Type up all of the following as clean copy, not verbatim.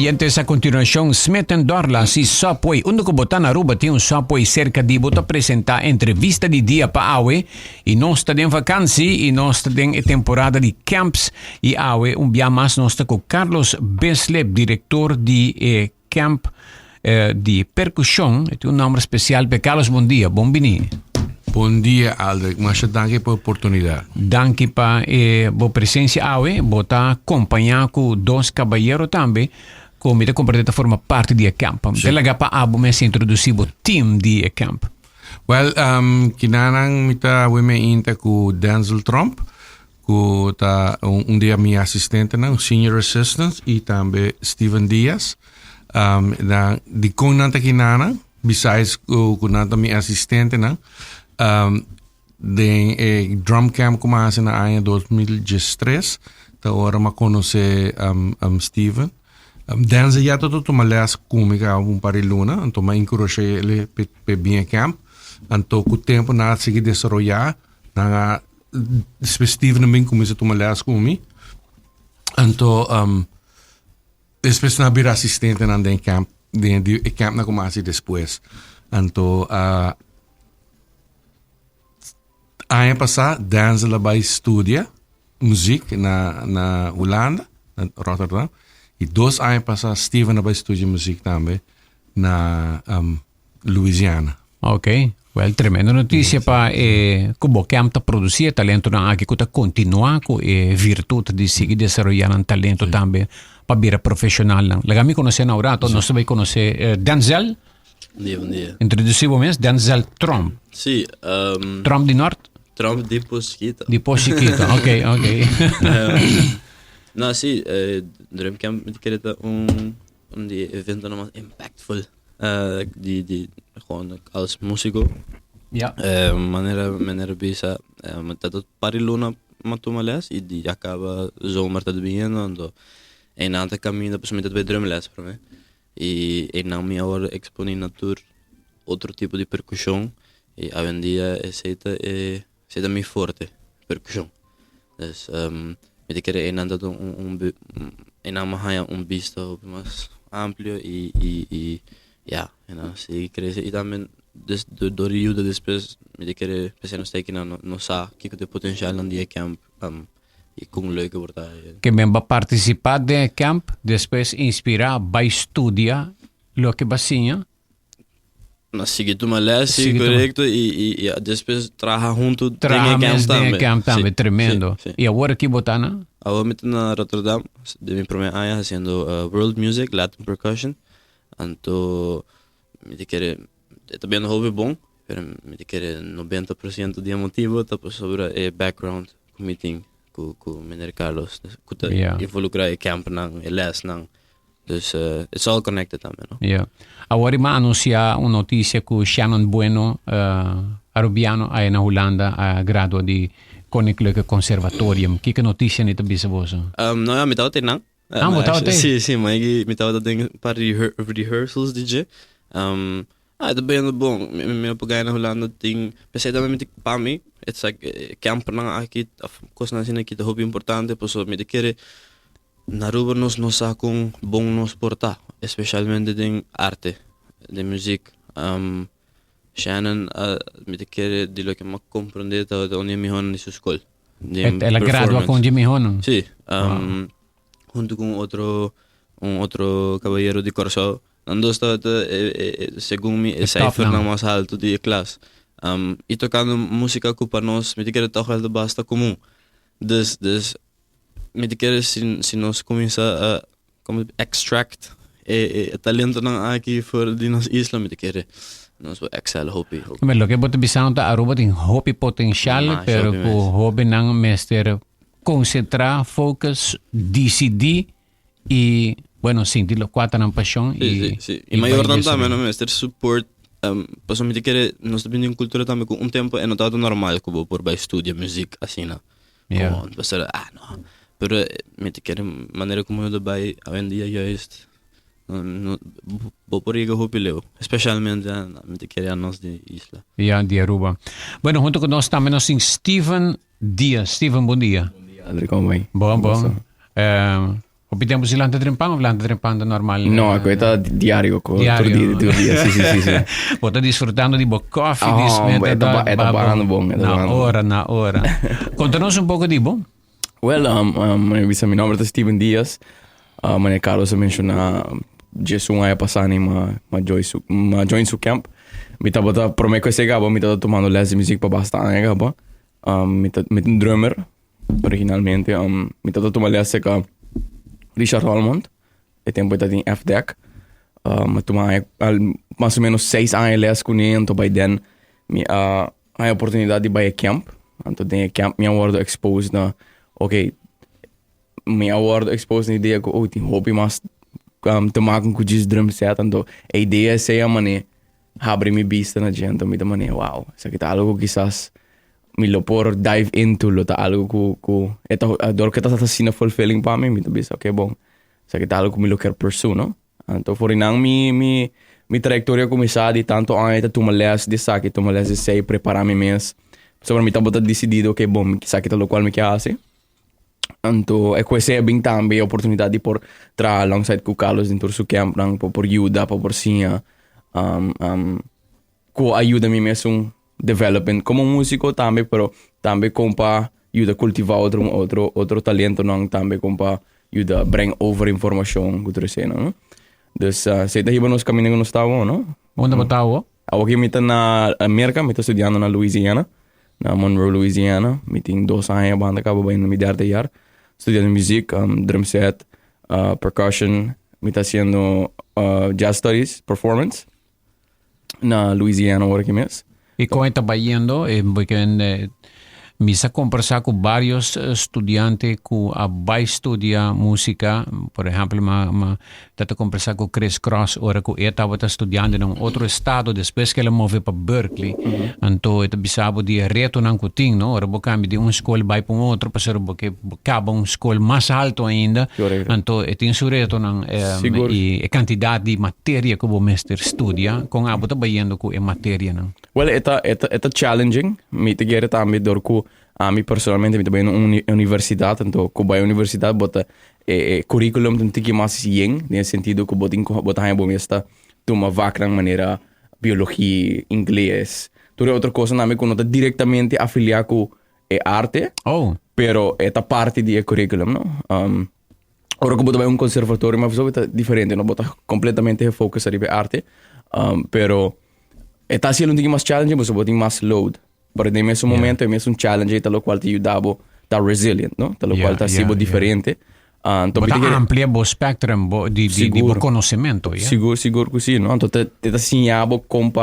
oyentes, a continuación, Smith Dorlas y Subway. Uno que botan Aruba tem un Subway cerca di bota presenta entrevista di dia pa awe e nós está em vacancy e nós está em temporada de camps e awe un dia mais nós está com Carlos Besleb, diretor de camp de percussão. É um nome especial para Carlos. Bom dia, bom vini. Bom dia, Aldrich. Mas danke pela oportunidade. Danke para a presença awe, bota acompanhar com dois caballeros também, como ele compartilha forma parte do camp. Delaga para abo me se introduzir o team de camp. Well, kinanang mita weme inta ku Denzel Trump, ku ta dia mi assistente na senior assistant e também Steven Diaz. Na di kong nanta kinanang besides ku nanta mi assistente na de drum camp começa na ano 2013. Da hora ma conhece Steven. Denzel já todo malas cômica par de luna, então ma encourage ele pe bien camp. Então com o tempo na seguir desenvolver na Steven também começa a tomar as comigo. Então depois na vir assistente na den camp, de camp na começa depois. Então ano passado, Denzel vai estudar música na Holanda, na Rotterdam. E 2 anos passados, Steven vai estudar música também na Louisiana. Ok. Well, tremenda notícia para como o camp está produzindo talento na aqui que continuar com virtude de seguir desenvolvendo talento também para vir profissional. Lá me conhecer na hora, nós vai conhecer Denzel. Bom dia. Introduzimos Denzel Trump. Sim. Trump de Norte? Trump de Posquita. De Posquita, ok. Não, sim, Dream Camp queria evento mais impactful de gewoon als músico. Ja. Maneira bisa, met dat pariluna matumalas e de acaba zomer te beginnen, en aantal caminho depois met bij drumles para mim. E na minha hora exponer na tour outro tipo de percussão e hoje em dia é muito forte percussão. Dus me querer anda visto mais amplo e ja, se cresce e também door de ajuda depois me querer pensar no steken no sa que tem potencial na dia camp e com leuke wordt daar. Que member participar de camp, depois inspirar, vai estudar lo que basinha. Mas seguir tu les, correto, e depois trabalhar junto de camp também, tremendo. Sí. E agora aqui botana? Agora estou na Rotterdam, de minha primeira ano, fazendo world music, Latin percussion. Então, me querer, também um hobby bom, mas me querer 90% de motivo, tá sobre background, meeting com o Meneer Carlos, que involucrar o camp, o les, dus it's all connected também, não? Yeah. Agora ima anunciar uma notícia que o Shannon Bueno, arubiano, aí na Holanda, gradua de Koninklijke Conservatorium. Que notícia nita bisa boso? Não, me tava tendo. Sim, mas me tava tendo para rehearsals DJ. Tá bem bom. Me pegar na Holanda tem, pensei também para mim, it's like camp na aqui, coisa assim que é hobby importante, por isso me querer na Aruba nos com bom nos portar, especialmente de arte, de música. Shannon me querer de lo que me compreender da onde me hon na sua escola. Ela gradua com Jimmy Hono? Sim, junto com outro caballero de Corsao. Ando está segundo me é cifra na mais alto de classe. E tocando música que para nós me querer tocar de basta comum. Dus me querer se nós começar a extract talento na aqui fora de nossa isla me querer nós vou excel hobby. Mas lo que bote bisão tá Aruba tem hobby potencial, pero o hobby não mestre concentrar, focus, decidir e bueno, sentir lo quatro na paixão e maior também não mestre support. Passo me querer nós também uma cultura também com tempo é notado normal que vou por vai estudar música assim não. Como passar não. Pero me querer maneira como eu daí hoje em dia já vou por aí hobby especialmente me querer a nós de isla. De Aruba. Bueno, junto com nós também nós tem Steven Diaz. Steven, bom dia. Bom dia, André, como vai? Bom. Kopi tempo sila trimpang o planta trimpang normal? No, questa diario ko. Diario. Sì. Bota disfrutando di coffee, di Ito ba bong. Na ora. Contanos un poco di bo. Well, mi nome é Steven Diaz. Mane Carlos menciona Jesus nga pasani join su camp. Mi tabata prome ko sega ba mi tabata tomando les de music pa basta nga ba. Met een drummer originalmente. Mi tabata tomando les ka Richard Holmond. E tempo dat in F-Deck. Mais ou menos 6 anos les com ele, então by then a oportunidade de ir a camp. Então tem camp me word exposed na me word exposed na ideia que tem hobby mas te maken com just drum set. Então a ideia é ser a maneira abre me vista na gente, então me da maneira wow, isso aqui tá algo quizás me lo por dive into lo tá algo que adoro que tá assim fulfilling para mim, me tá bisa bom. Isso aqui tá algo que me lo quero pursue, no? Então for inang mi trajectoria começar de tanto anos tu malas de saque, tu malas de sei preparar me mês. Sobre mi tabota decidido que bom, que saque lo qual me quer fazer. Então, questa é bem também a oportunidade de por tra alongside com Carlos dentro do camp, não por ajuda, por sim, com ajuda me mesmo development como músico também, pero também com para ajuda cultivar outro talento, não também com para ajuda bring over informação que tu sei, não? Dus sei daí nos caminhos que nós estávamos, não? Onde estava? Aqui me tá na América, me tá estudando na Louisiana, na Monroe, Louisiana, me tem 2 anos banda acaba bem no meio de ano. Studiando música, drum set, percussion, me está haciendo jazz studies, performance, na Louisiana ahora que mes. E como está yendo, porque me está conversar com vários estudantes que vai estudar música, por exemplo, está conversar com Chris Cross, ora que ele estava estudando em outro estado, depois que ele moveu para Berkeley, então ele bisabo de reto não cuting, não? Ora cambia de escola vai para outro, para ser porque acaba escola mais alto ainda, então ele tem seu reto não e a quantidade de matéria que o mestre estudia, com a bota bayendo com a matéria não. Well, it's challenging. Me te quero também dor que a mim personalmente me também na universidade, então com a universidade bota currículum tem que mais yin, nesse sentido que bota aí bom esta uma vaca maneira biologia, inglês. Tudo outra coisa também que não está diretamente afiliado com arte, pero esta parte de currículum, não? Ora que bota um conservatório, mas é diferente, não bota completamente focusado em arte, pero está sendo um pouquinho mais challenging, mas botem mais load. Para nesse mesmo momento é mesmo um challenge, tal qual te ajudava a estar resilient, não? Tal qual está sendo diferente. Então amplia o spectrum de conhecimento. Seguro que sim, não? Então te ensinava como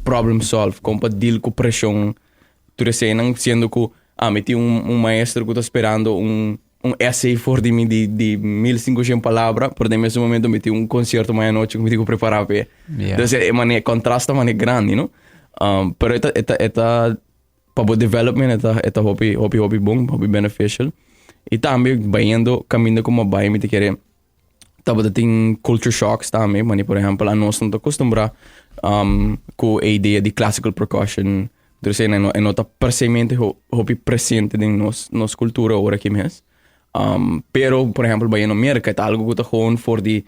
problem solve, como deal com pressão. Tu sei, não sendo que meti maestro que está esperando um essay for de mim de 1500 palavras, por nesse momento meti concerto meia-noite que me digo preparar para. Então, contrasta é grande, não? Pero esta para o development, esta hobby bom, hobby beneficial. E também, baiando, caminhando como vai, me te querer. Tava tem culture shocks também, mas, por exemplo, a nós não estamos acostumados com a ideia de classical percussion. Então, não está presente, hobby presente em nossa cultura agora aqui mesmo. Pero, por exemplo, baiando América, é algo que está gewoon for the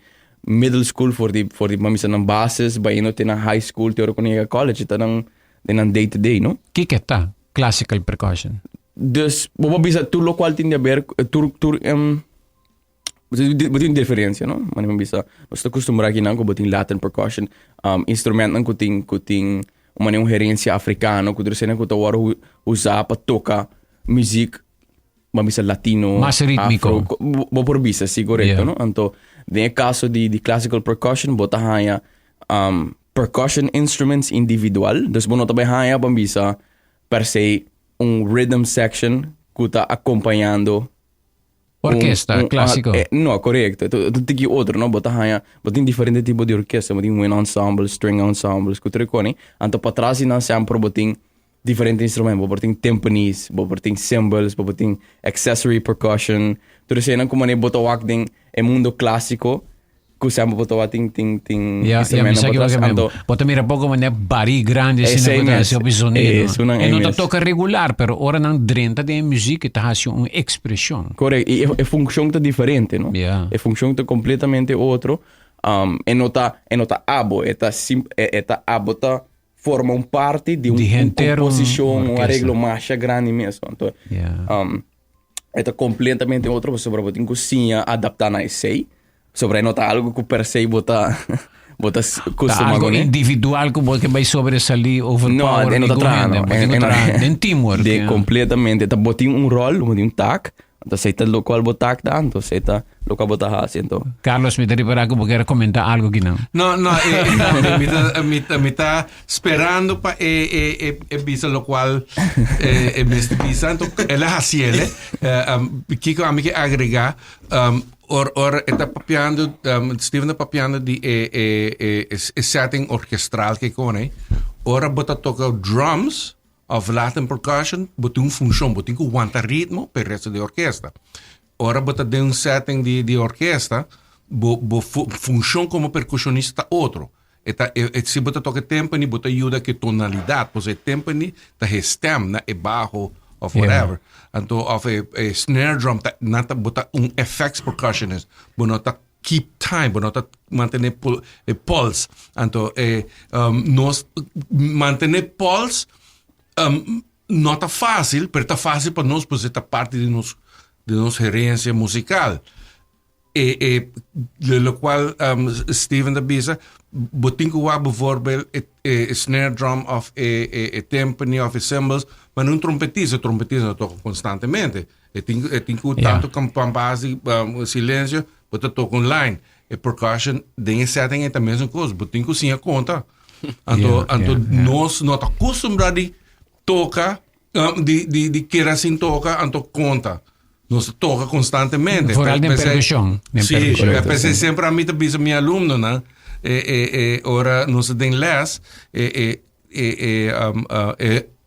middle school, for the mamisa ng bases, baiando tem na high school, teoro ko niya college, ito ng day to day, no? Que está classical percussion? Dus, bisa tu lo qual tinha a ver, botin diferença, no? Mas bisa, nós estamos acostumados aqui não, com botin Latin percussion, instrumento não kuting uma herência africana, que você não kuta waro usar para tocar música, mamisa latino, mais rítmico. Bo por bisa, sim, correto, no? Então, no caso de classical percussion, bota haya percussion instruments individual, dus bono também haya bambisa per se rhythm section que está acompanhando orquesta clássico. No, correto. Tu tem outro, não? Botem diferente tipo de orquestra, botem wind ensemble, string ensembles, que tu reconhece. Então para trás não sempre botem diferentes instrumentos, botem timpanis, botem cymbals, botem accessory percussion. Tu sei não como nem botar o acting é mundo clássico kusama po tawa ting instrumento na botas. Anto, bota mira poco man bari grande same sin o sonido. Sunang E non MS. toca regular, pero ora nang drenta de music ita has yung expression. Correct. E função tá diferente, não? Yeah. E função tá completamente outro. E nota abo, eta abo tá forma parte de composição, arreglo mais grande mesmo. Então, eta completamente outro, sobre botin cozinha adaptar na essay. Sobre nota algo que per se bota costuma algo individual que vai sobresalir overpower no, en teamwork. De completamente, tá botin rol, botin tag. Então, se está local botak dan, então se está local botak então. Carlos, me daria para que quer comentar algo que não. No, me está esperando para visa lo cual me visa, então ela haciele, Kiko a mim que agregar, está papiando, Steven está papiando de setting orquestral que com ora bota toca drums of Latin percussion, botou função, botou que aguenta ritmo para o resto da orquestra. Ora, botou de setting de orquestra, função como percussionista outro. Se botou toca timpani, botou ajuda que tonalidade, pois timpani tá stem, na é baixo, of whatever. Então, of a snare drum, nata botou effects percussionist, bonota keep time, bonota manter pulse. Então, nós manter pulse não está fácil, mas está fácil para nós, pois está parte de nossa gerência musical. De lo qual, Steven da Bisa, botinho wa bijvoorbeeld snare drum of a timpani of a cymbals, mas não trompetista toca constantemente. Tenho tanto campambase, silêncio, bota toca online. E percussion, tem setting é a mesma coisa, botinho sim a conta. Então, nós não estamos acostumados toca, de que assim toca, então conta. Nós toca constantemente. Foral de percussão. Sim, eu pensei sempre a mim, também, meu aluno, né? Ora, nós temos les,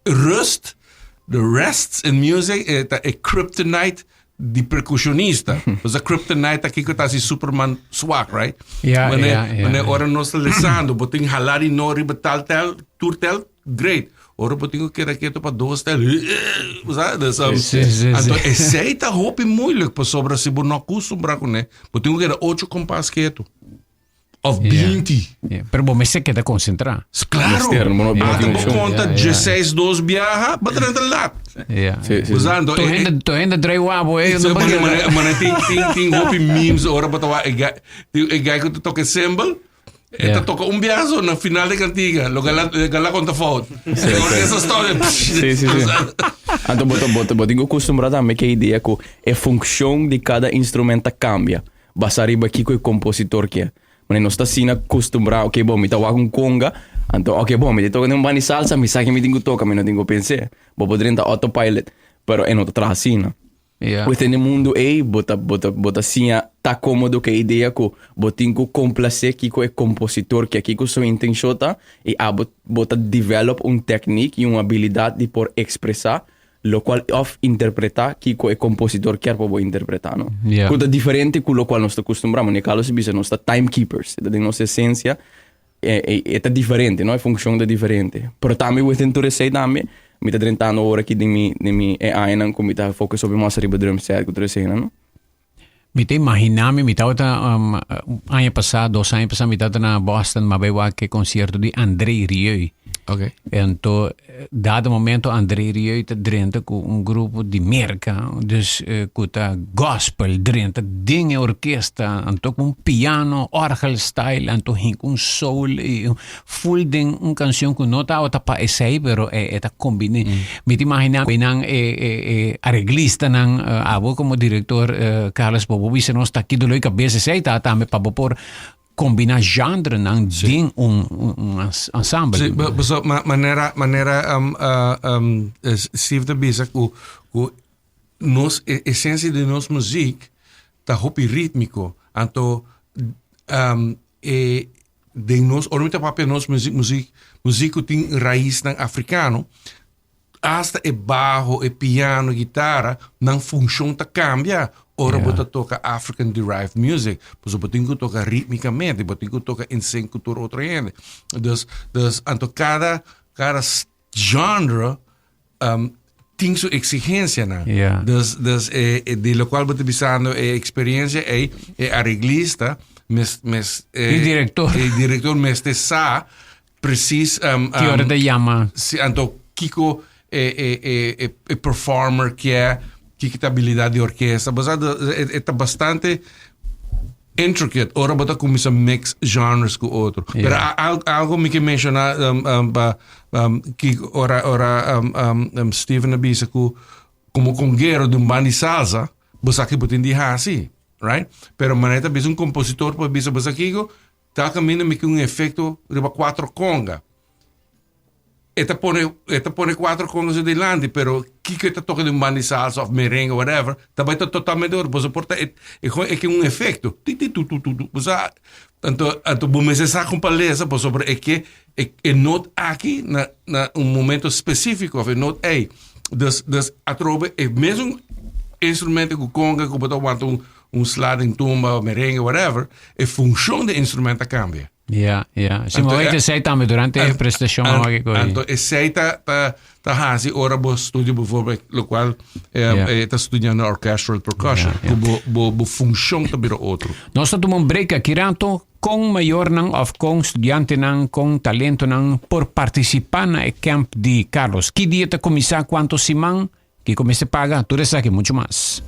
rust, the rests in music, é kryptonite de percussionista. Mas a kryptonite aqui que está assim Superman swag, right? Mas ora nós estamos lendo, botem halar e não ribetal, turtel, great. Ora, botinho que era quieto para dois tel. Então, esse aí tá roupa muito para sobra se não acostumar com né. Botinho que era 8 compás quieto. Of 20. Pero bom, mas você quer concentrar. Claro. Até conta 16, 12 viaja, baterando lá. Usando. Tu ainda trai o abo, Mas tem roupa memes, ora para tomar. E gai que tu toca cymbal. Esta toca viaje na final de cantiga, lo gala conta foto. Essa história. Sim. Então, botinho acostumado também que a ideia que a função de cada instrumento cambia. Basta riba aqui com o compositor que é. Mas nós está assim acostumado, ok, bom, me tá com conga, então, ok, bom, me toca um bani salsa, me sabe que me tenho toca, me não tenho pensar. Vou poder entrar autopilot, pero é não tá assim, né? Within the mundo bota assim, tá cômodo que a ideia que botinho complacer que é compositor, que aqui com sua intenção tá, e bota develop técnica e uma habilidade de por expressar, lo qual of interpretar que é compositor quer para interpretar, não? Coisa diferente com o qual nós estamos acostumados, no caso se nós estamos timekeepers, da nossa essência é diferente, não? É função da diferente. Pero também within to say também me está 30 horas aqui de mim é ainda como está foco sobre mais riba drum set que tu recena, não? Me te imaginame, me estava ano passado, 2 anos passados, me estava na Boston, mabewa que concerto de André Rieu. Ok. Então, dado momento, André Rieu está dentro com grupo de merca, dus com gospel dentro, dinge orquestra, então com piano, orgel style, então com soul, full ding canção que não estava para esse, pero está combinado. Me te imaginame, arreglista ng abo como diretor Carlos Bobo, se não está aqui do lado cabeça, se está também para por combinar genre ng ding ensemble. Sim, so maneira Steve da Bisa que nos essência de nossa música tá hopi rítmico, então de nós ormita papel nos música tem raiz ng africano, hasta e bajo, e piano, guitarra, não função tá cambia. Ora, você toca African Derived Music, você pode tocar ritmicamente, pode tocar em sem cultura outra gente. Então, cada genre tem sua exigência, né? De lo qual você pensando a experiência é arreglista, mas diretor sa precis que hora te chama? Então, Kiko performer que é que habilidade de orquestra, é bastante intricate. Ora bota começa a mix genres com outro. Pero algo me que mencionar que ora Steven avisa que como congueiro de banda de salsa, você que pode indicar assim, right? Pero maneta bis compositor pode bisa você que tá caminhando me que efeito de 4 conga. Eta pone 4 congas delante, pero que está tocando um banda de salsa ou merengue, whatever, também está totalmente outro. Você porta é que efeito. Tanto você sabe com palestra, sobre é que é not aqui na momento específico, é not aí. Atrobe é mesmo instrumento que conga, que pode aguentar slide em tumba, merengue, whatever, a função do instrumento cambia. Se muovete sei também durante a prestação então sei tá hasi ora bo studio por lo qual tá estudando orchestral percussion bo função tá biro outro. Nós estamos um break aqui ranto com maior não ou com estudante não com talento não por participar na camp de Carlos. Que dia tá começar quanto semana que comece a pagar tudo isso aqui muito mais.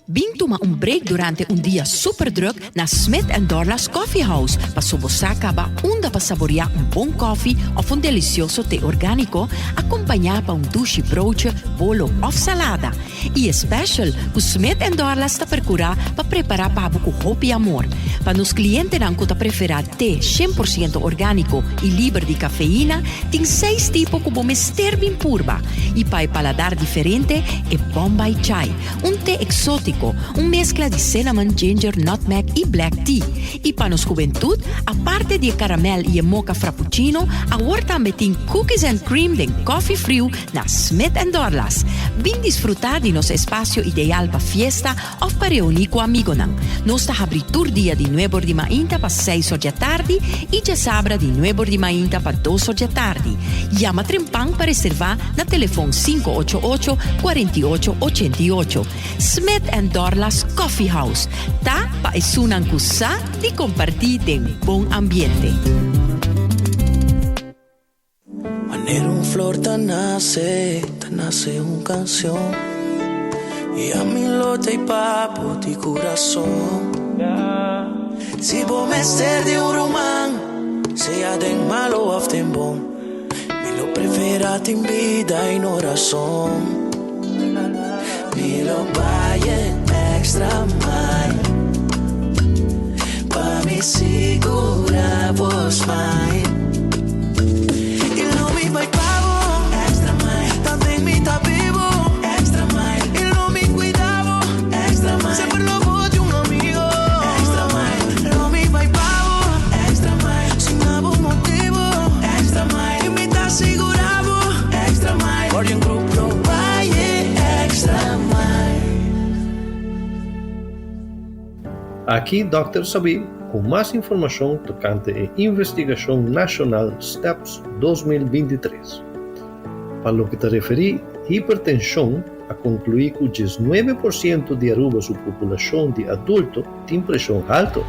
Bing toma break durante dia super druk na Smith & Dorla's Coffee House para sobosaka ba unda para saborear bom coffee ou delicioso té orgânico acompanhado por douche broodje, bolo ou salada. E special, o Smith & Dorla's está procurando para preparar para com hope e amor. Para nos clientes que tá preferir té 100% orgânico e livre de cafeína, tem 6 tipos como mister bem purba. E para paladar diferente é Bombay Chai, té exótico, mescla de cinnamon, ginger, nutmeg e black tea. E para nos juventud, aparte de caramel e mocha frappuccino, agora também tem cookies and cream de coffee frio na Smith & Dorla's. Vem desfrutar de nosso espaço ideal para fiesta ou para reunir com amigos. Nós está abrindo dia de 9 de manhã para 6 da tarde e de sábado de 9 de manhã para 2 da tarde. Llama Trempang para reservar na telefone 588-4888. Smith & Dorla's Coffee House. Tá para esunan kusa de compartir em bom ambiente. Manera flor te nace canción. Y a mi lote y papo de corazón. Si vos me ser de un román, sea de malo o de bon, me lo prefera en vida y no razón. Me lo vaya extra mile, pa' mi segura vos mine. Y lo mismo hay pavo, extra mile, también mi está vivo, extra mile. Y lo mi cuidado, extra mile, siempre lo voy de un amigo, extra mile. Lo mismo hay pavo, extra mile, sin algún motivo, extra mile. Y mi está asegurado, extra mile, por un grupo vaya extra mile. Aqui Dr. Sabib com mais informação tocante a Investigação Nacional STEPS 2023. Para o que te referi, hipertensão, a concluir que 19% de Aruba sua população de adulto tem pressão alta.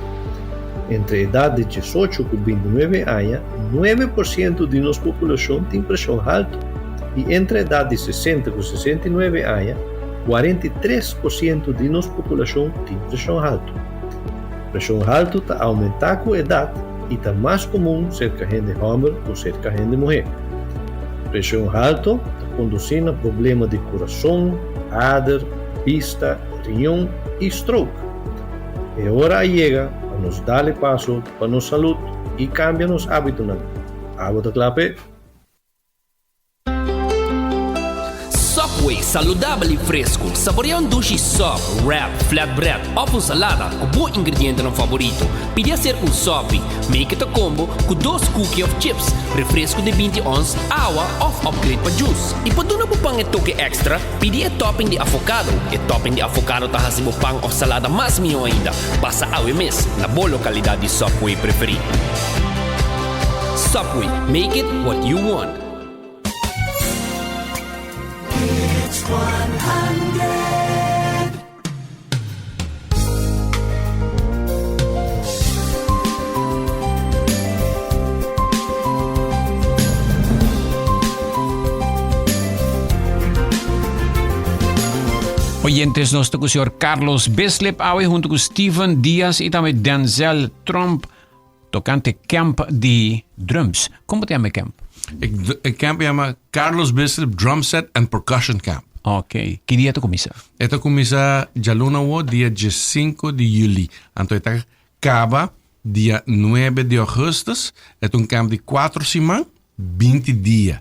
Entre a idade de 18 e 29 anos, 9% de nossa população tem pressão alta. E entre a idade de 60 e 69 anos, 43% de nossa população tem pressão alta. Pressão alta está aumentar com a idade e está mais comum cerca de homem ou cerca de mulher. Pressão alta está conduzindo a problemas de coração, áder, vista, riñón e stroke. É hora chega para nos dar passo para nossa saúde e cambiar nos hábitos. Água da clape. Subway, saudável e fresco. Saboreia um sushi soft, wrap, flatbread ou com salada com bom ingrediente no favorito. Podia ser um sopi, make it a combo com 2 cookies of chips, refresco de 20 ons, água ou upgrade para juice. E para não pang e toque extra, pedia topping de avocado. E topping de avocado tá hasibo pang ou salada mais melhor ainda. Passa ao mes na boa localidade de Subway preferido. Subway, make it what you want. It's 100. Oyentes, nós temos o senhor Carlos Beslep Awe junto com Steven Diaz e também Denzel Trump, tocante camp de drums. Como te chama camp? Ik camp chama Carlos Beslep Drum Set and Percussion Camp. Ok. Que dia tu começa? Ito começa jaluna wo dia 5 de julho. Então ito acaba dia 9 de agosto. É camp de 4 semanas, 20 dias,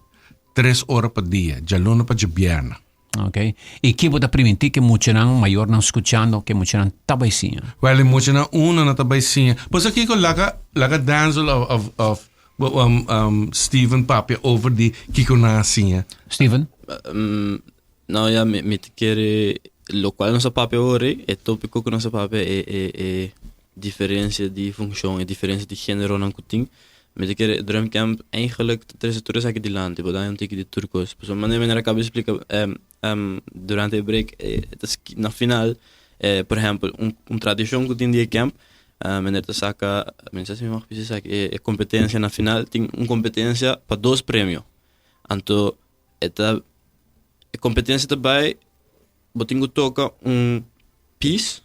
3 horas por dia, jaluna para viernes. Ok. E que você permitir que muitos maior não escutando, que muitos não tabaisinha? Well, muitos não una na tabaisinha. Pois aqui ko laga Denzel of Steven Papia over die Kiko Nasinha. Steven? Não, ja, me quer lo qual nossa papel ore é tópico que nossa papel é diferença de função, é diferença de gênero não kuting. Met een keer drumcamp eigenlijk toerisme aqui de land, tipo daar een teken de turcos. Pues maneira acaba de explicar durante o break, na final, por exemplo, tradição que tem de camp, maneira saca, mensa se me mag precisar que competência na final tem competência para 2 prêmios. Então, esta competência também, botingo toca piece,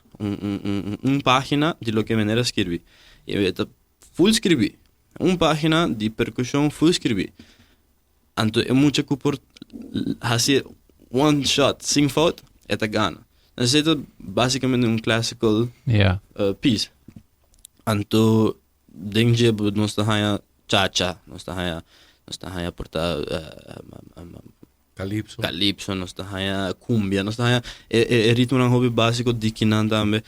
página de lo que maneira escrever. E esta full escrever. Página de percussão full escrever. Então é muito que por fazer one shot, sem falta, é gana. Então é basicamente classical piece. Então, dentro nós estamos cha-cha, nós estamos portar calypso, nós estamos cumbia, nós estamos ritmo um hobby básico de que não também.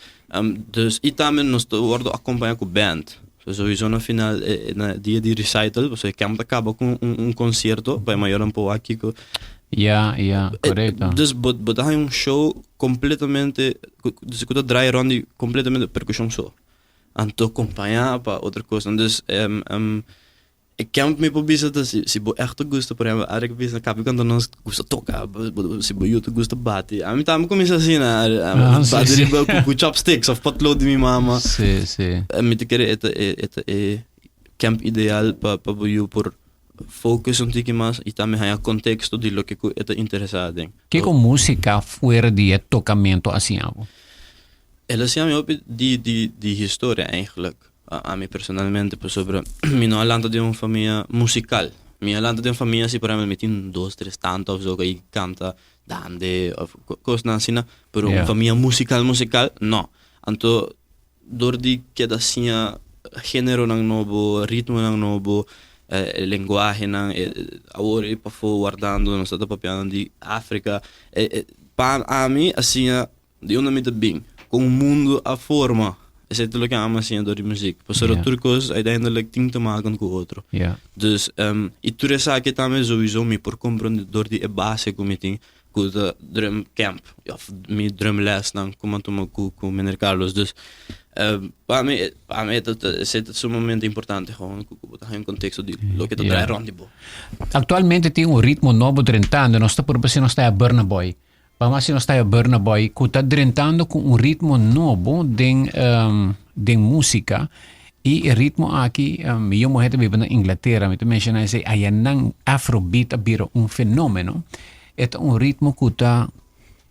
E também nós estamos acompanhando com band. Sowieso na final, na dia de recital, você camp acaba com concerto, vai maior pouco aqui. Correto. Dus botar show completamente, discutir dry round completamente percussão só. Então acompanhar para outra coisa. Dus camp me pobisa se bo echt gosta, por exemplo, a que na capi quando nós gosta tocar, se bo eu gosta bate. A mim também começa assim na bater com chopsticks of potlood de minha mama. Sim. A mim te quer é camp ideal para eu por focus um tique mais e também há contexto de lo que é interessado em. Que com música fora de tocamento assim algo? Ela se chama de história eigenlijk. A mim personalmente, sobre mim não alanta de uma família musical. Mim alanta de uma família assim, por exemplo, me tem 2, 3 tantos ou que canta, dande, coisas assim, mas uma família musical, não. Então, door die que assim, gênero não novo, ritmo não novo, linguagem não, agora e para for guardando, não está papiando de África. Para a mim, assim, de onde me bem, com o mundo a forma. Is het leuk aan zien door die muziek. Pas er turcos uiteindelijk ting te maken met outro. Dus e tudo essa aqui também sowieso me por compreender door die base committee com de drum camp of me drum les dan como tu com meneer Carlos. Dus para mim é sumamente importante gewoon botar em contexto de lo que está rond. Actualmente tem ritmo novo trentando, nós está por você nós está a Burna Boy. Vamos se nós está a Burna Boy, que está drentando com ritmo novo de música e o ritmo aqui, eu morri vive na Inglaterra, me menciona esse ayanang Afrobeat vira fenômeno, é ritmo que está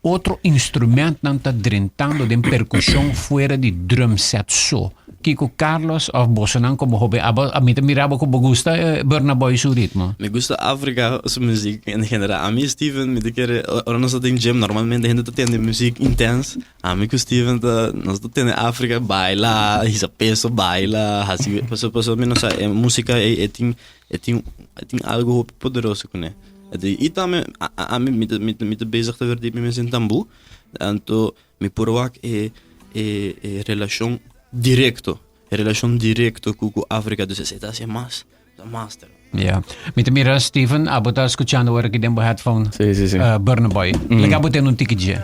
outro instrumento não está drentando de percussão fora de drum set só. Kiko Carlos of Bosanan como hobby, a mim mirava como gusta Burna Boy su ritmo. Me gusta África su música en general. A mí Steven me dice ahora nosotros en gym normalmente gente tiene música intensa. A mí que Steven nosotros tiene África baila, hisa peso baila, así pues menos música tem algo poderoso com ele. Itame, ami mit bezig te verdiepen met zijn tamboe. En to, mi purwak relação directo. Relação directo com África. Dus essa é mais, master. Yeah. Met mira Steven, abota escuchando ahora que tengo headphone. Sí. Burna Boy. Le acabo tendo un ticket je.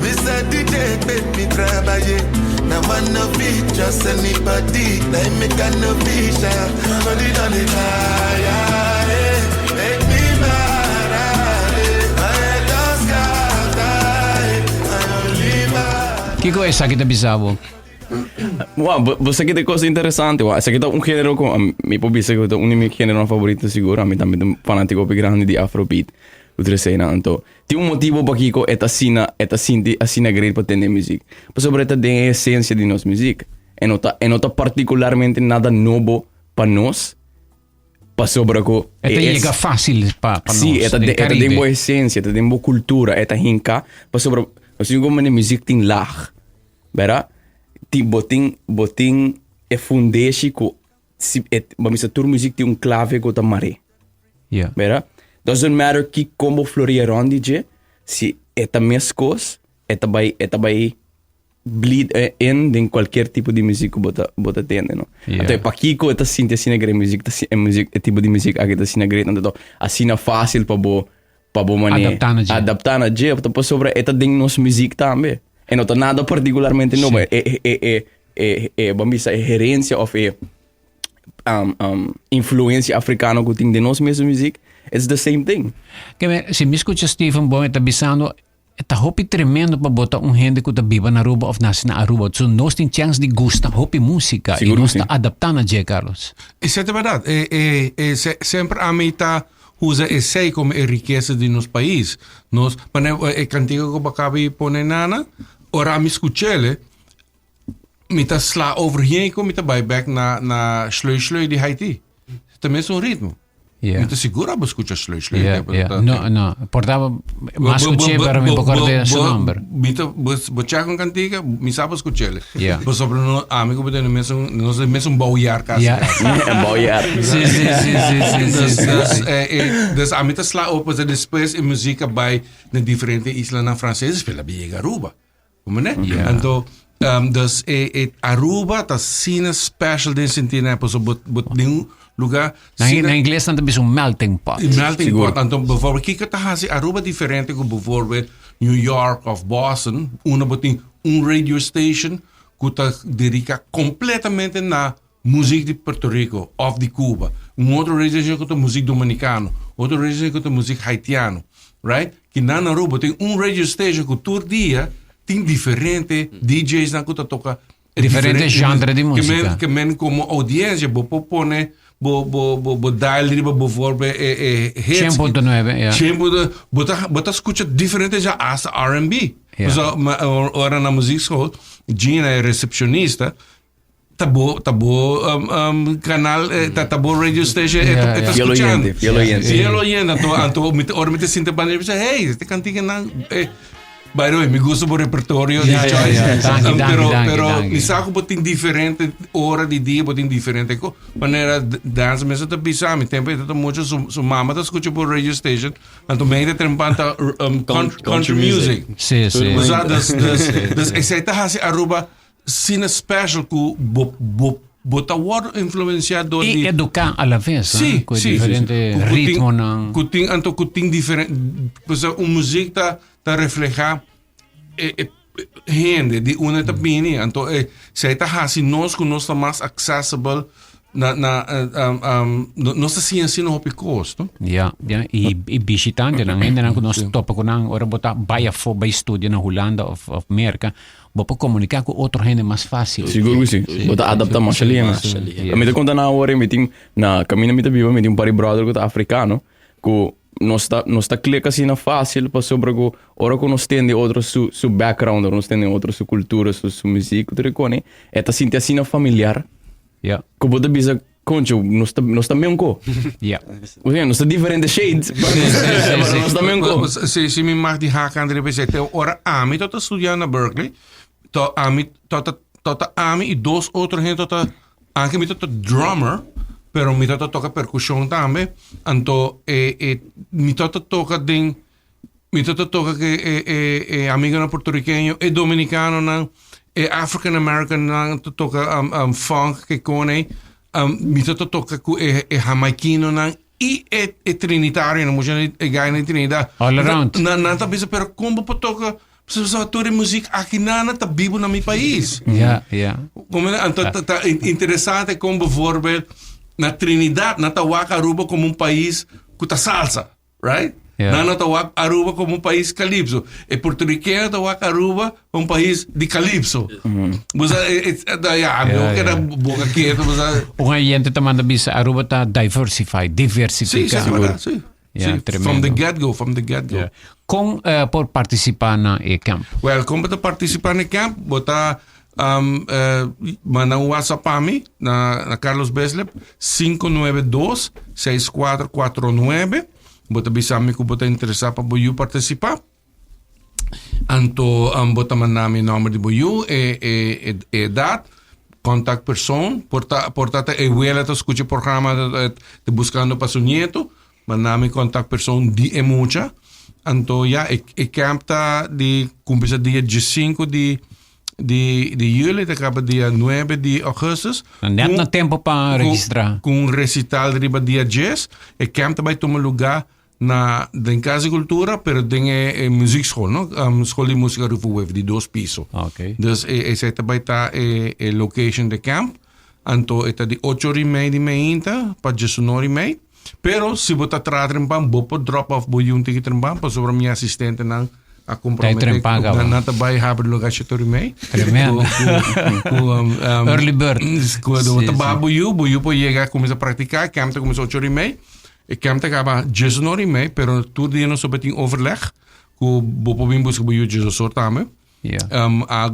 Mr. DJ, make me trabalhar. Na man no beat, just anybody. Like me can no vision. Body on the fire, make me mad. I just got die. I only mad. Kiko esa kita bisabo. Wow, você que tem coisa interessante. Wow, essa aqui tá um gênero com me pode dizer que é um meu gênero favorito seguro. A mim também um fanático grande de Afrobeat. Então, tem um motivo para que esta cena grande para entender música. Por sobre esta tem a essência de nossa música. E não tá particularmente nada novo para nós. Para sobre que esta chega fácil para nós. Sim, esta tem boa essência, esta tem boa cultura, esta hinca. Para sobre assim como a música tem lar, verá? Botin é fundeixe que vamos a música tem clave que tá maré. Yeah. Verá? Doesn't matter que como florieron DJ, se esta mesma coisa, esta vai bleed in qualquer tipo de música bota tendo, não? Yeah. Então, para Kiko, esta sinta assim grande música, é tipo de música que esta assim grande, então assim é fácil para bo mané adaptar na DJ, então sobre esta tem nossa música também. E não tá nada particularmente novo, vamos dizer, herência ou influência africana que tem de nossa mesma música. It's the same thing. Se me escuta Steven Bom, está bisando, está hopi tremendo para botar gente que está viva na Aruba ou nasce na Aruba. So, nós temos chance de gostar hopi música e nós está adaptando a J. Carlos. Isso é verdade. Sempre a mim está usa esse como a riqueza de nosso país. Nós, cantigo que acabe pone nana, ora me escutele, me está sla overheen como me está back na sleu de Haiti. Também é um ritmo. Yeah. Não segura para escutar sleu. No. Portava, mas escutei para me recordar seu nome. Bochar com cantiga, me sabe escutar. Yeah. Por sobre no amigo porque nós mesmo bauiar quase. Bauiar. Sim. Dus a mim está slá op, mas depois a música vai na diferente isla na francesa, pela Biega Aruba. Como né? Então, dus Aruba está sina special desse sentido, né? Pois nenhum lugar. Na inglês não tem um melting pot. Melting pot. Então, bijvoorbeeld, kijk het te Aruba diferente que bijvoorbeeld New York of Boston. Tem radio station que está dedicado completamente na música de Puerto Rico of de Cuba. Outro radio station que está música dominicano. Outro radio station que está música haitiano. Right? Que na Aruba tem radio station que todo dia tem diferente DJs na que toca diferente genre de música. Que men como audiência, pone dial bijvoorbeeld hits. 100.9, bota escuta diferente já as R&B. Dus ora na musikschool, Gina é recepcionista, tabo canal, tabo radio station, escuchando. Yellow oyente. Então, ora me te sinta para dizer, hey, este cantiga não by the way, me gusta o repertório de choice. Pero mi saco botin diferente hora de dia, botin diferente maneira dança, mas eu tô pensando, tempo eu tô muito su mama tá escutando por radio station, então meio trempanta country music. Sim. Dus ik zei tá Aruba cine special ku bota word influenciado e educar a la vez, sim, diferente ritmo não. Kuting diferente, pois a música tá reflejar gente de uma tapini, então sei tá assim nós tá mais accessible nós assim no custo. E visitante não ainda não nós topa com não ora botar vai estudar na Holanda ou América, vou comunicar com outro gente mais fácil. Seguro que sim. Botar adaptar mais ali, mas. A mim te conta na hora me tem na caminho me te vivo me tem pari brother que tá africano que nós tá clica assim na fácil para sobre que ora que nós tem outro su background, nós tem outro su cultura, su música, tu recone, é tá sinta assim na familiar. Yeah. Que pode bisa concho, nós também um co. Yeah. Nós tá diferente shades, mas nós também um co. Se me mag die haak aan de repetitie. Ora ami tot estudar na Berkeley, tot ami e dos outros gente tot anche mi tot drummer. pero mi tata toca percussão também. Então, mi tata toca que é americano, porto-riquenho, é dominicano, não, é African American, não, toca funk, que cone, mi tata toca é jamaiquino, não, e é trinitário, não, é gai na Trinidad. All around. Não, tá pensando, pero como toca sa tour música aqui na tá vivo na meu país. Como então tá interessante como bijvoorbeeld na Trinidad na tawag Aruba como país que tá salsa, right? Na tawag Aruba como país calypso. E porto-riquenho tawag Aruba como país de calypso. Mas eu quero boca quieta, mas gente também da bisa Aruba tá diversificado. Sim. From the get-go. Por participar na camp? Well, como para participar na camp, botar manda um WhatsApp para mim, na Carlos Beslep, 592-6449. Bota bisami que bota interessado para boiu participar. Anto bota mandar meu nome de boiu, idade, contact person, portata e huela to escuche programa de buscando para su nieto. Mandar contact person di mucha. Anto camp tá de começa dia 5 de julho, acaba dia 9 de agosto. Net na tempo para registrar. Com recital riba dia 10. E camp também toma lugar na Casa de Cultura, pero tem musikschool, no? School de música Rufo de 2 pisos. Okay. Dus esse também tá location de camp. Anto está de 8h30 de manhã para 19h30. Pero se você tratar em pam, vou drop off boiu um ticket em pam, para sobre minha assistente não a comprometer na trabalho abre lugar chetor mei. Tremendo. Early bird. Quando o boiu pode chegar começa a praticar, camp começa 8h30 e camp acaba 19h30, pero tudo dia não sobre tem overleg, que vou poder buscar boiu de sorte também.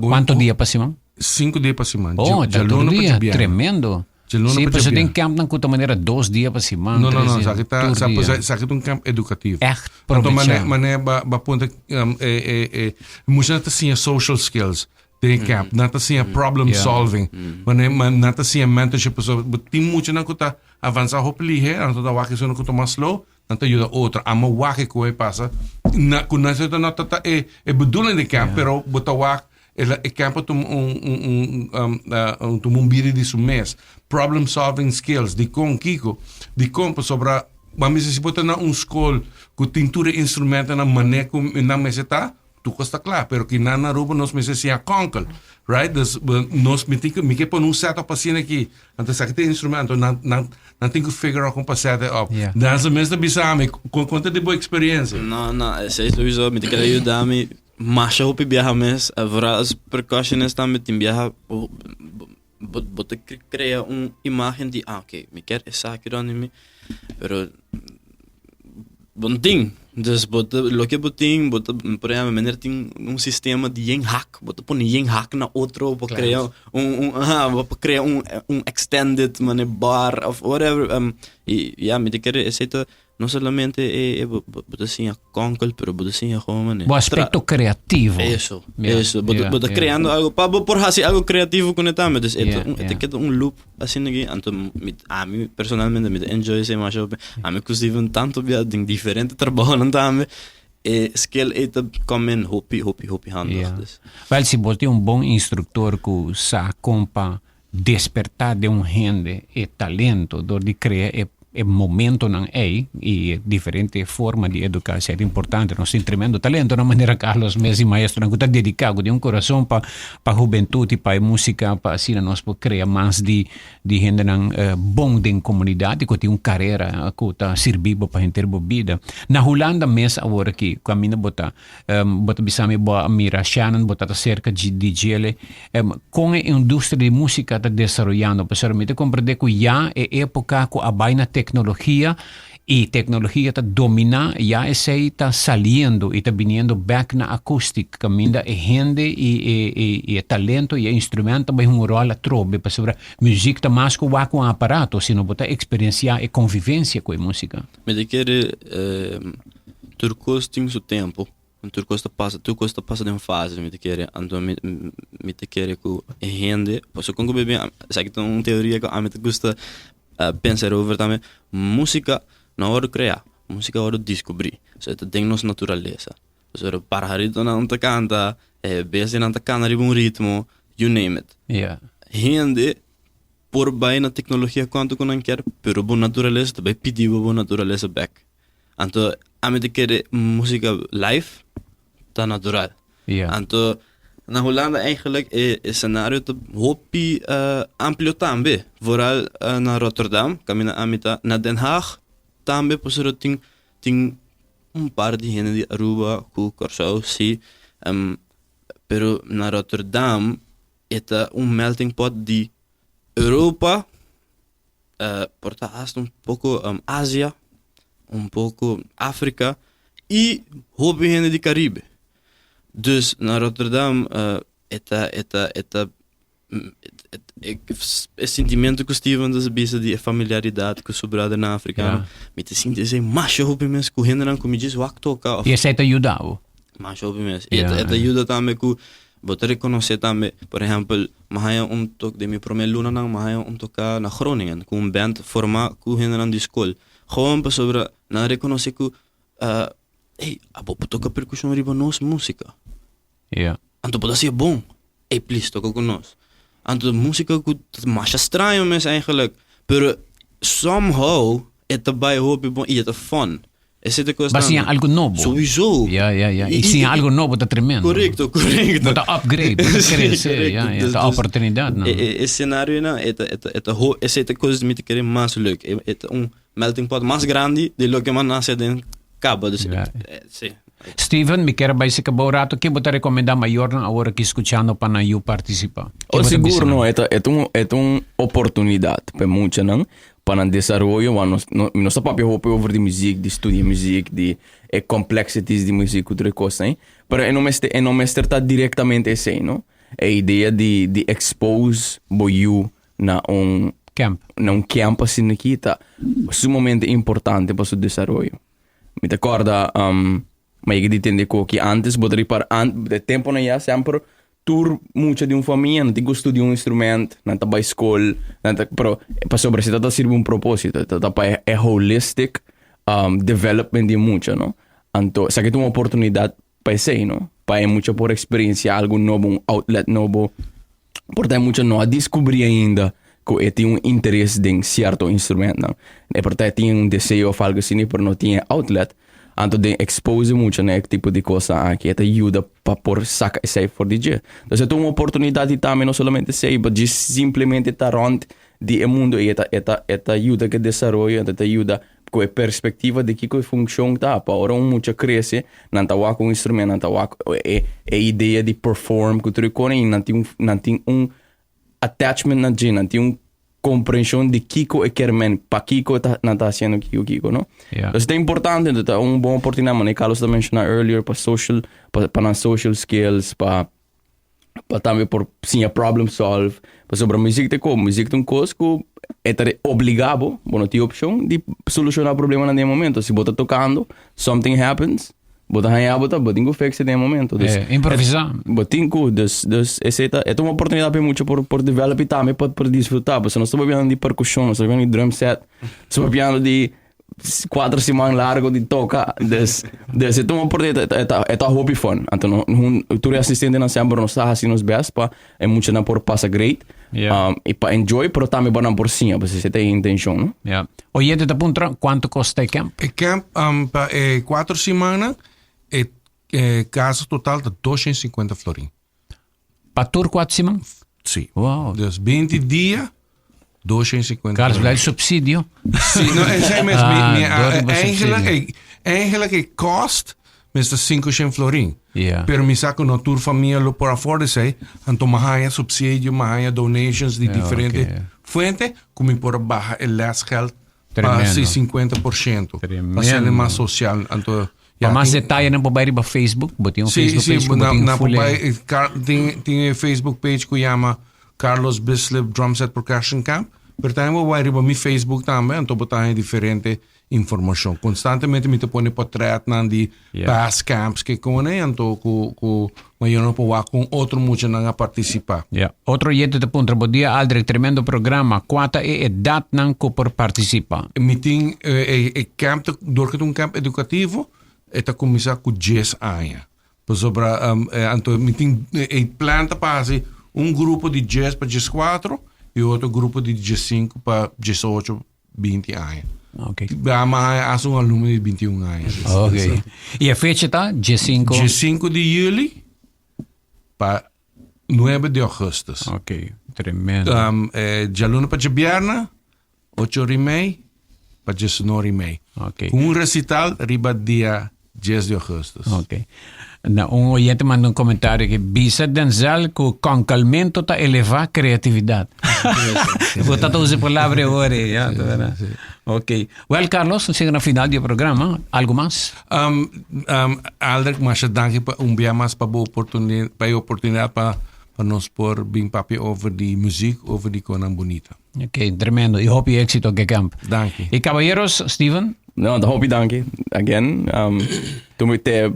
Quanto dia para cima? 5 dias para cima. Oh, já dia, tremendo. Sim, mas você tem camp de maneira 2 dias para cima. Não, sakit um camp educativo. Echt, então mané ponta muita assim social skills de camp, nata assim problem solving, mané nata assim mentorship, tem muito na kuta avançar hopli he, então da waki sono kuta mais slow, nata ajuda outra, ama waki ko passa, na kunasa ta nata bedoeling de camp, pero bota wak e campo um biri de mês. Problem solving skills, de Kiko, de como sobre, vamos se botar na escola com tintura instrumento na maneco na meseta, tu costa claro, pero que na Aruba nós me se concal, right? Nós me que pôr set up assim aqui, então se aquele instrumento não tem que figure out como passar up. Dança mesmo bisame, conta de boa experiência. Não, sei sowieso, me tem que ajudar-me. Mas eu viajar mais, as precauções também tem viajar, bota criar imagem de ok, me quer essa aqui não me, pero bom ting, dus bota lo que botin, bota por exemplo, maneira tem sistema de yen hack, bota põe yen hack na outro para criar para criar extended bar of whatever, e me tem que essa não somente bota assim a concol, pero bota assim a como o aspecto criativo. Isso, bota criando algo, para por fazer algo criativo com então, mas é que loop assim aqui, então a mim personalmente me enjoy esse mais a mim inclusive tanto via de diferente trabalho então skill é como hobby handles. Well, se você é bom instrutor que sa compa despertar de gente e talento, do de criar momento não é e diferente forma de educação é importante. Nós temos tremendo talento na maneira Carlos Messi maestro não está dedicado de coração para juventude, para música, para assim nós podemos criar mais de gente não bom de comunidade que tem carreira que está servindo para gente ter vida. Na Holanda mesmo agora que caminha bota bisame boa mira Shannon bota cerca de DJ com a indústria de música está desenvolvendo, pessoalmente compreender que já é época que a vaina tecnologia está domina, já está saliendo e está vindo back na acústica, caminda e gente e talento e instrumento vai rol a trobe para sobre música está mais com o aparato, sino botar experienciar e convivência com a música. Me de querer turcos tem seu tempo. Turcos está passa de uma fase, me te querer, então me te querer com gente, posso com bebê, sabe que tem uma teoria que a me te gosta pensar over também, música não hora criar, música hora descobrir. So ito tem nossa natureza. So parharito não te canta, base não te canta um ritmo, you name it. Yeah. Gente por bem na tecnologia quanto que não quer, pero boa natureza também pedir boa natureza back. Então, a mim de querer música live, tá natural. Yeah. Então, na Holanda eigenlijk is cenario te hopi amplio também. Vooral na Rotterdam, camina amita na Den Haag, também por ting par de gente de Aruba, Curaçao, sim. Pero na Rotterdam é melting pot de Europa, porta hasta pouco Ásia, pouco África e hopi gente de Caribe. Dus naar Rotterdam, het sentimento que Steven das bisa de familiaridade que sobrada na África, me te sinto assim, macho hopi mes que henderam como diz o acto cá. E essa te ajudava. Macho hopi mes, het ajuda também que botar reconhecer também, por exemplo, mahaya toque de minha primeira luna não, mahaya tocar na Groningen, com band forma que henderam de escola, gewoon para sobre na reconhecer que hey, abo toca percussão riba nossa música. Yeah. Anto pode ser bom. Hey, please, toca conosco. Anto música que mais estranho mesmo eigenlijk. Pero somehow é também hobby bom e é fun. Essa é a coisa. Mas sim algo novo. Sowieso. Yeah. E sim algo novo tá tremendo. Correcto. Tá upgrade, crescer, é a oportunidade, não. Esse cenário não essa é a coisa que me querer mais leuk. É melting pot mais grande de lo que man nasce dentro cabo. Sim. Steven, me quero vai se acabou rato que botar recomendar maior na hora que escuchando para eu participar. O seguro não é uma oportunidade para muitos não para desenvolver não só para hope over de música, de estudar música, de complexities de música outra coisa, hein? Para não me está diretamente assim, não? A ideia de expose boiu na camp, assim aqui tá sumamente importante para o desenvolvimento. Me acorda mas eu entendo que antes poderia para de tempo não ia sempre tour muito de família não tinha estudar instrumento não tá para escola não tá para sobre isso tá serve propósito tá para holistic development de muito não então se que tem uma oportunidade para isso não para muito por experiência algo novo outlet novo portanto muito não a descobrir ainda que tem interesse em certo instrumento não é portanto tem desejo ou algo assim mas não tinha outlet. Anto de expose muito, né, tipo de coisa que te ajuda para por sacar isso for DJ. Então, é uma oportunidade também não somente sei, mas simplesmente estar rond de mundo e esta ajuda que desenvolve, esta ajuda com a perspectiva de que funciona tá, para muito crescer, não tá com um instrumento, não tá a ideia de perform que tu reconhece, não tem attachment na gente, não tem compreensão de Kiko e Kermen para Kiko não está sendo Kiko, não? Yeah. Então é importante, é uma boa oportunidade, mas Carlos também mencionou earlier para social skills, para também por sim a problem solve, para sobre a música de como música tem coisa que é obrigado, bom não tem opção de solucionar o problema naquele momento. Se você tocando, something happens. Bota hanha bota botinho fixe de momento. Improvisar. Botinho, essa é uma oportunidade para muito por developar também para desfrutar. Porque nós estamos vendo de percussão, nós estamos vendo de drum set, estamos vendo de 4 semanas largo de tocar. É uma oportunidade, é hobby fun. Então, tu é assistente na sempre nós está assim nos best para é muito na por passa great. E para enjoy, pero também para por cima, porque você tem intenção, não? Yeah. Oye, te apunta quanto custa o camp? O camp para 4 semanas caso total de 250 florins. Para tour 4 semanas? Sim. Wow. Dus 20 dias, 250 Carlos, dá subsídio? Sim, não, é mesmo. Eigenlijk é cost, mas 500 florins. Yeah. Pero me saco no tour família lo por afora sei, então mahaya subsídio, mahaya donations de diferentes fontes, como por baixar o lesgeld para 50%. Para ser mais social, então mais detalhe não pode ir para Facebook, botinho Facebook page, botinho tem Facebook page que chama Carlos Bislip Drum Set Percussion Camp. Pero também vou ir para meu Facebook também, então botar diferente informação. Constantemente me te põe portrait de past camps que então que eu não posso com outro muito não participar. Outro jeito de ponto podia Aldrich tremendo programa quata e edad não por participar. Meeting camp door um camp educativo eta começar com 10 anos. Por sobre então meeting planta para grupo de 10 para 14 e outro grupo de 15 para 18, 20 anos. Okay. Mas um aluno de 21 anos. Okay. E a fecha está? 15 de julho para 9 de agosto. Ok, tremendo. De aluno para Jabiarna, 8h30 para 19h30. Ok. Com recital, riba dia 10 de agosto. Ok. Um oyente mandou comentário que bisa Denzel com calmento está elevar criatividade. Vou estar a usar a palavra agora. Ok. Well, Carlos, chega na final do programa. Algo mais? Aldrich, mas danke para dia mais para a oportunidade para nós pôr bem papel over de música, over de coisa bonita. Ok, tremendo. E hope éxito que camp. Danke. E caballeros, Steven? No, the hope danke. Again,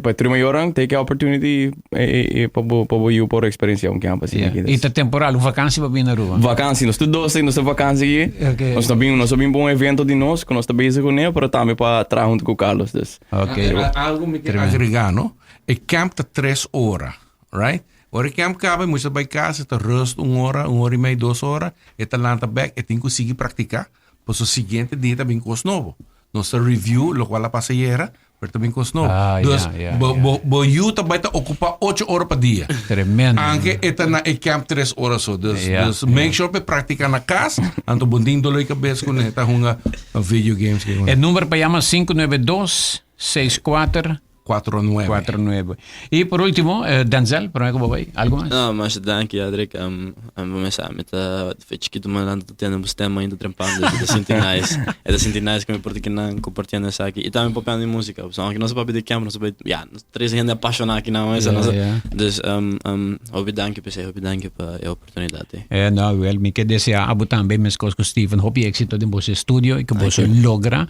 para terminar orang, take a opportunity para you por experiência um campus. E ta temporal, vakansie para vir na rua. Vakansie, nós todos nós vakansie aqui. Okay. Nós também bom evento de nós, que nós estamos bezig com ele, para também para trazer junto com o Carlos. Ok. Algo me quer agregar, no? O camp tá 3 horas, right? Ora camp acaba, moest bij casa, te rust 1 hora, 1 hora e meia, 2 horas, e te lanta back, e tem que conseguir praticar, para o seguinte dia também com os novos. Nossa review, lo qual a passageira, pero também com os novos. Então, you também ocupa 8 horas por dia. Tremendo. Anche eta na camp 3 horas só. Dus make sure que praticar na casa, anto bonding doloy ka bes com eta hunga video games. O número para chamar 592-64 49. E por último, Denzel, por aí como vai? Algo mais? Não, mas danke, Aldrich. Vamos a fetch que tu mandando tendo um tema ainda trampando, é da Sintinais que me porta que não compartilhando essa aqui. E também papel de música, só que nós papel de câmera, nós papel, nós três gente apaixonados aqui não é essa nossa. Dus danke para a oportunidade. Não, well, me quer desejar abo também mas com Steven, hope éxito de você estúdio e que você logra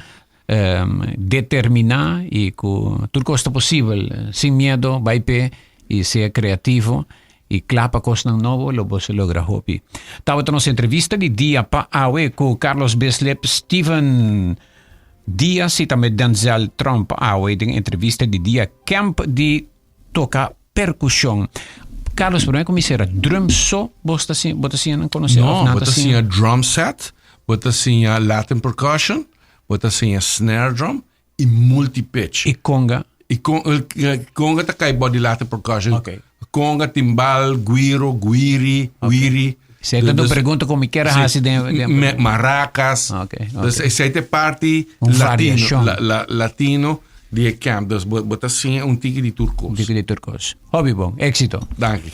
determinar e com tudo que é possível, sem medo, vai pé e ser criativo e clapa coisa novo, lo você logra hopi. Tava nossa entrevista de dia pa awe com Carlos Beslep, Steven Dias e também Denzel Trump awe de entrevista de dia camp de toca percussão. Carlos, por como será drum só, você não conhece? Não, você tinha drum set, você tinha Latin percussion. Bota assim a snare drum e multi-pitch. E conga? E conga tá cai body Latin percussion. Okay. Conga, timbal, guiro, guiri. Certo, então pergunta como que era assim de maracas. Okay. Essa é parte latino de camp. Bota assim tique de turcos. Hobby bom, éxito. Danke.